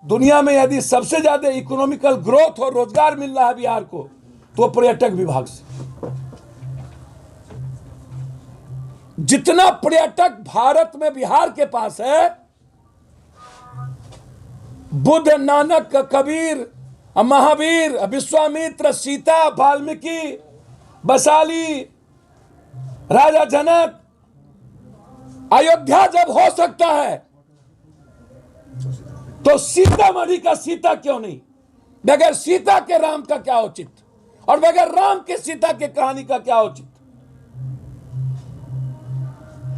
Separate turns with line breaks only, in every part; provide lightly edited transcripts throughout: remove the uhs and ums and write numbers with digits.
दुनिया में यदि सबसे ज्यादा इकोनॉमिकल ग्रोथ और रोजगार मिल रहा है बिहार को तो पर्यटक विभाग से। जितना पर्यटक भारत में बिहार के पास है, बुद्ध, नानक, कबीर, महावीर, विश्वामित्र, सीता, वाल्मीकि, वैशाली, राजा जनक, अयोध्या जब हो सकता है तो सीतामढ़ी का सीता क्यों नहीं? बगैर सीता के राम का क्या औचित्य, और बगैर राम के सीता के कहानी का क्या औचित्य?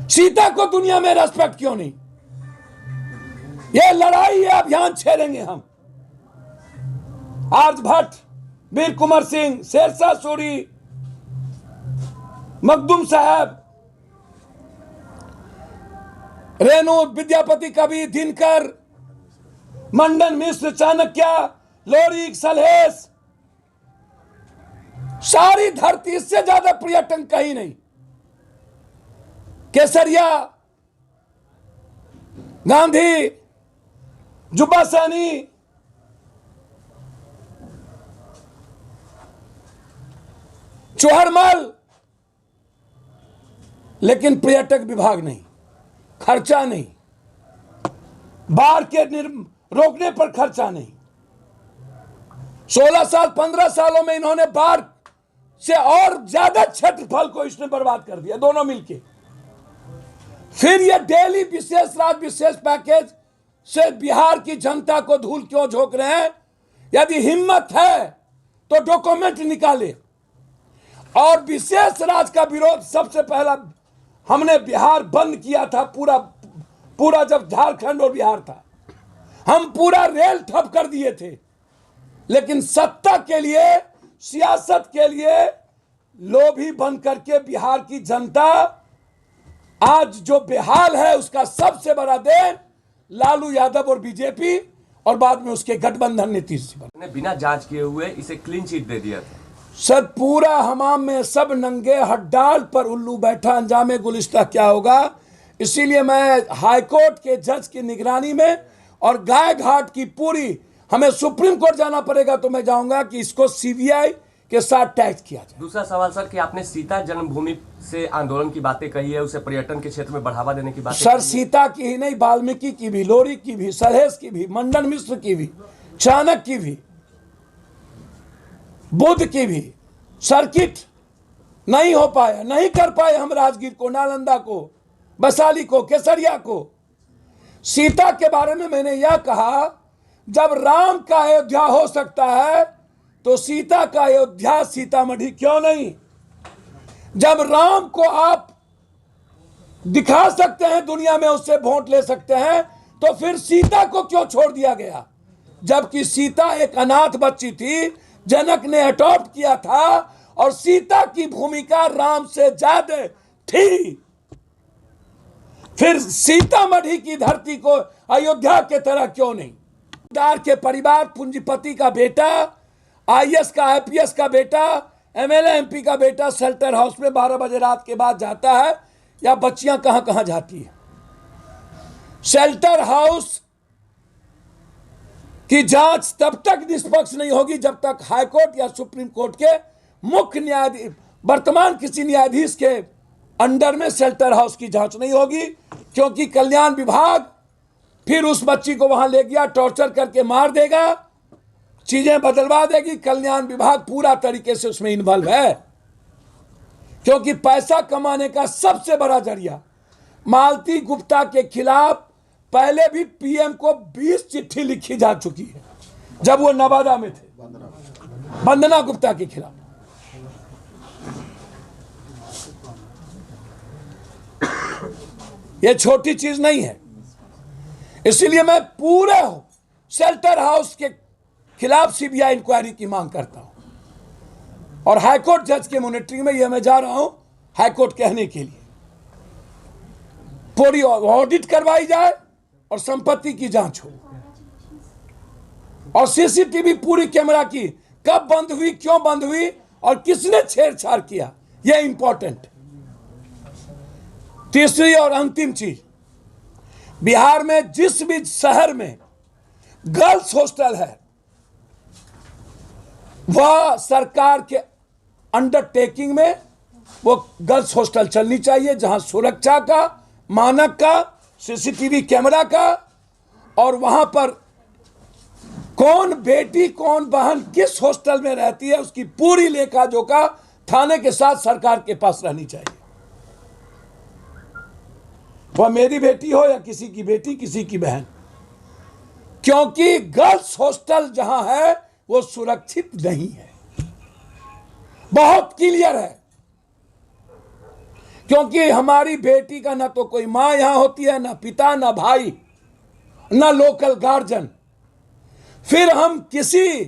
सीता को दुनिया में रेस्पेक्ट क्यों नहीं? ये लड़ाई, ये अभियान छेड़ेंगे हम। आर्यभट्ट, वीर कुंवर सिंह, शेरशाह सूरी, मखदूम साहब, रेणु, विद्यापति कवि, दिनकर, मंडन मिश्र, चाणक्य, लोरिक, सलहेश, सारी धरती से ज्यादा पर्यटन कहीं नहीं। केसरिया, गांधी, जुब्बा सैनी, चौहरमल, लेकिन पर्यटक विभाग नहीं, खर्चा नहीं, बाढ़ के रोकने पर खर्चा नहीं। 16 साल 15 सालों में इन्होंने बाढ़ से और ज्यादा क्षेत्रफल को इसने बर्बाद कर दिया, दोनों मिलके। फिर ये डेली विशेष रात विशेष पैकेज से बिहार की जनता को धूल क्यों झोंक रहे हैं? यदि हिम्मत है तो डॉक्यूमेंट निकाले। और विशेष राज का विरोध सबसे पहला हमने बिहार बंद किया था, पूरा जब झारखंड और बिहार था, हम पूरा रेल ठप कर दिए थे। लेकिन सत्ता के लिए, सियासत के लिए लोभी बन करके बिहार की जनता आज जो बेहाल है, उसका सबसे बड़ा देन लालू यादव और बीजेपी और बाद में उसके गठबंधन नीतीश
ने बिना जांच किए हुए इसे क्लीन चिट दे दिया था।
सर, पूरा हमाम में सब नंगे हड्डाल पर उल्लू बैठा, अंजामे गुलिस्ता क्या होगा? इसीलिए मैं हाईकोर्ट के जज की निगरानी में और गाय घाट की पूरी, हमें सुप्रीम कोर्ट जाना पड़ेगा तो मैं जाऊंगा कि इसको सीबीआई के साथ टैक्स किया जाए।
दूसरा सवाल सर कि आपने सीता जन्मभूमि से आंदोलन की बातें कही है, उसे पर्यटन के क्षेत्र में बढ़ावा देने की बात
सर, सीता की ही नहीं, वाल्मीकि की भी, लोरी की भी, सलहेश की भी, मंडन मिश्र की भी, चाणक्य की भी, बुद्ध की भी सर्किट नहीं हो पाया, नहीं कर पाए हम राजगीर को, नालंदा को, वैशाली को, केसरिया को। सीता के बारे में मैंने यह कहा, जब राम का अयोध्या हो सकता है तो सीता का अयोध्या सीतामढ़ी क्यों नहीं? जब राम को आप दिखा सकते हैं दुनिया में, उससे वोट ले सकते हैं, तो फिर सीता को क्यों छोड़ दिया गया? जबकि सीता एक अनाथ बच्ची थी, जनक ने अडॉप्ट किया था, और सीता की भूमिका राम से ज्यादा थी। फिर सीतामढ़ी की धरती को अयोध्या के तरह क्यों नहीं? दार के परिवार, पूंजीपति का बेटा, आईएएस का, आईपीएस का बेटा, एमएलए एमपी का बेटा शेल्टर हाउस में 12 बजे रात के बाद जाता है, या बच्चियां कहां कहां जाती है? शेल्टर हाउस की जांच तब तक निष्पक्ष नहीं होगी जब तक हाईकोर्ट या सुप्रीम कोर्ट के मुख्य न्यायाधीश, वर्तमान किसी न्यायाधीश के अंडर में शेल्टर हाउस की जांच नहीं होगी। क्योंकि कल्याण विभाग फिर उस बच्ची को वहां ले गया, टॉर्चर करके मार देगा, चीजें बदलवा देगी। कल्याण विभाग पूरा तरीके से उसमें इन्वॉल्व है, क्योंकि पैसा कमाने का सबसे बड़ा जरिया। मालती गुप्ता के खिलाफ पहले भी पीएम को 20 चिट्ठी लिखी जा चुकी है, जब वो नवादा में थे, वंदना गुप्ता के खिलाफ। ये छोटी चीज नहीं है। इसलिए मैं पूरे शेल्टर हाउस के खिलाफ सीबीआई इंक्वायरी की मांग करता हूं, और हाईकोर्ट जज के मॉनिटरिंग में यह मैं जा रहा हूं हाईकोर्ट कहने के लिए। पूरी ऑडिट करवाई जाए और संपत्ति की जांच हो, और सीसीटीवी पूरी कैमरा की कब बंद हुई, क्यों बंद हुई, और किसने छेड़छाड़ किया, यह इंपॉर्टेंट। तीसरी और अंतिम चीज, बिहार में जिस भी शहर में गर्ल्स हॉस्टल है, वह सरकार के अंडरटेकिंग में वो गर्ल्स हॉस्टल चलनी चाहिए, जहां सुरक्षा का, मानक का, सीसीटीवी कैमरा का, और वहां पर कौन बेटी कौन बहन किस हॉस्टल में रहती है उसकी पूरी लेखा जोखा थाने के साथ सरकार के पास रहनी चाहिए। वह मेरी बेटी हो या किसी की बेटी, किसी की बहन, क्योंकि गर्ल्स हॉस्टल जहां है वो सुरक्षित नहीं है। बहुत क्लियर है, क्योंकि हमारी बेटी का ना तो कोई मां यहां होती है, ना पिता, ना भाई, ना लोकल गार्जियन। फिर हम किसी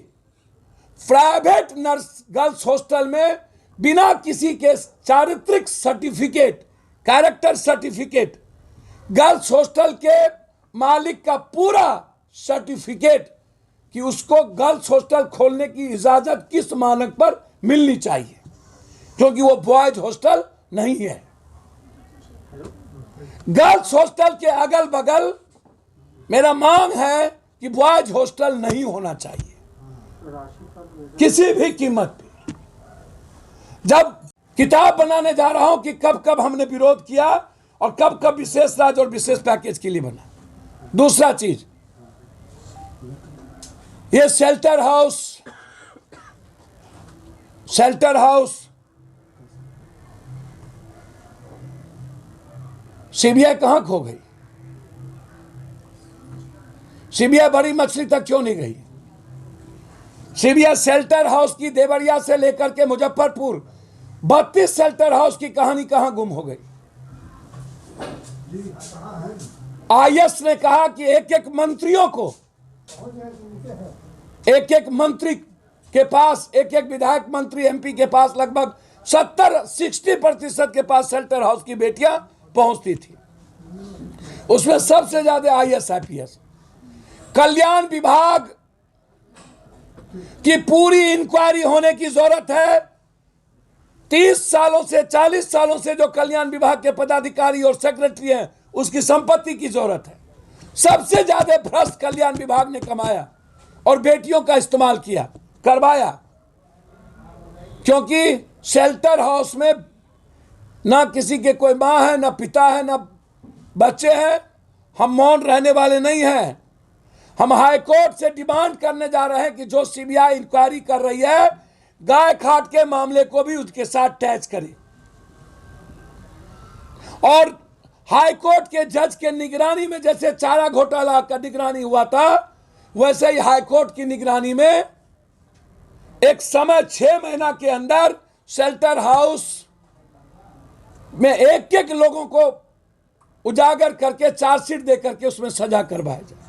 प्राइवेट नर्स गर्ल्स हॉस्टल में बिना किसी के चारित्रिक certificate, character certificate, girls hostel के मालिक का पूरा सर्टिफिकेट कि उसको गर्ल्स हॉस्टल खोलने की इजाजत किस मानक पर मिलनी चाहिए, क्योंकि वो बॉयज हॉस्टल नहीं है। गर्ल्स हॉस्टल के अगल बगल मेरा मांग है कि बॉयज हॉस्टल नहीं होना चाहिए किसी भी कीमत पे। जब किताब बनाने जा रहा हूं कि कब कब हमने विरोध किया और कब कब विशेष राज्य और विशेष पैकेज के लिए बना। दूसरा चीज, ये शेल्टर हाउस सीबीआई कहां खो गई? सीबीआई बड़ी मछली तक क्यों नहीं गई? सीबीआई शेल्टर हाउस की देवरिया से लेकर के मुजफ्फरपुर 32 शेल्टर हाउस की कहानी कहां गुम हो गई? आईएएस ने कहा कि एक एक मंत्रियों को, एक एक मंत्री के पास, एक एक विधायक मंत्री एमपी के पास लगभग 60% के पास शेल्टर हाउस की बेटियां पहुंचती थी। उसमें सबसे ज्यादा आईएएस आईपीएस। कल्याण विभाग की पूरी इंक्वायरी होने की जरूरत है। 30 सालों से 40 सालों से जो कल्याण विभाग के पदाधिकारी और सेक्रेटरी हैं उसकी संपत्ति की जरूरत है। सबसे ज्यादा भ्रष्ट कल्याण विभाग ने कमाया और बेटियों का इस्तेमाल किया, करवाया, क्योंकि शेल्टर हाउस में ना किसी के कोई मां है, ना पिता है, ना बच्चे हैं। हम मौन रहने वाले नहीं हैं। हम हाई कोर्ट से डिमांड करने जा रहे हैं कि जो सीबीआई इंक्वायरी कर रही है, गाय खाट के मामले को भी उसके साथ टैच करे, और हाई कोर्ट के जज के निगरानी में जैसे चारा घोटाला का निगरानी हुआ था, वैसे ही हाई कोर्ट की निगरानी में एक समय 6 महीना के अंदर शेल्टर हाउस में एक एक लोगों को उजागर करके चार्जशीट दे करके उसमें सजा करवाया जाए।